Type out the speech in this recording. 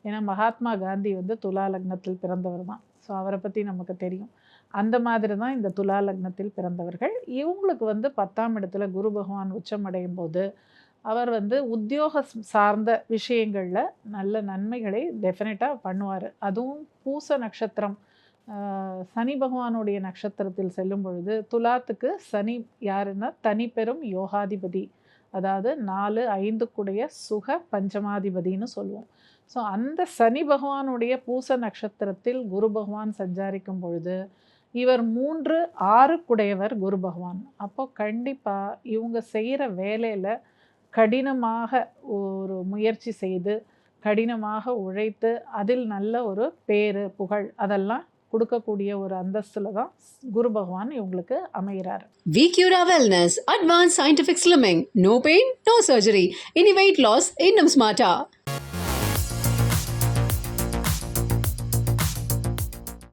ஏன்னா மகாத்மா காந்தி வந்து துலா லக்னத்தில் பிறந்தவர் தான். ஸோ அவரை பற்றி நமக்கு தெரியும். அந்த மாதிரி தான் இந்த துலா லக்னத்தில் பிறந்தவர்கள். இவங்களுக்கு வந்து 10ஆம் இடத்துல குரு பகவான் உச்சமடையும் போது அவர் வந்து உத்தியோக சார்ந்த விஷயங்கள்ல நல்ல நன்மைகளை டெஃபினட்டாக பண்ணுவார். அதுவும் பூச நட்சத்திரம் சனி பகவானுடைய நட்சத்திரத்தில் செல்லும் பொழுது துலாத்துக்கு சனி யாருன்னா தனிப்பெரும் யோகாதிபதி, அதாவது 4, 5 சுக பஞ்சமாதிபதினு சொல்லுவோம். ஸோ அந்த சனி பகவானுடைய பூச நட்சத்திரத்தில் குரு பகவான் சஞ்சாரிக்கும் பொழுது இவர் 3, 6 குரு பகவான். அப்போ கண்டிப்பாக இவங்க செய்கிற வேலையில் கடினமாக ஒரு முயற்சி செய்து கடினமாக உழைத்து அதில் நல்ல ஒரு பேரு புகழ் அதெல்லாம் கொடுக்கக்கூடிய ஒரு அந்தஸ்துல தான் குரு பகவான் இவங்களுக்கு அமைகிறார். VCura Wellness, Advanced Scientific Slimming, no pain, no surgery. Any weight loss, இன்னும் smarter.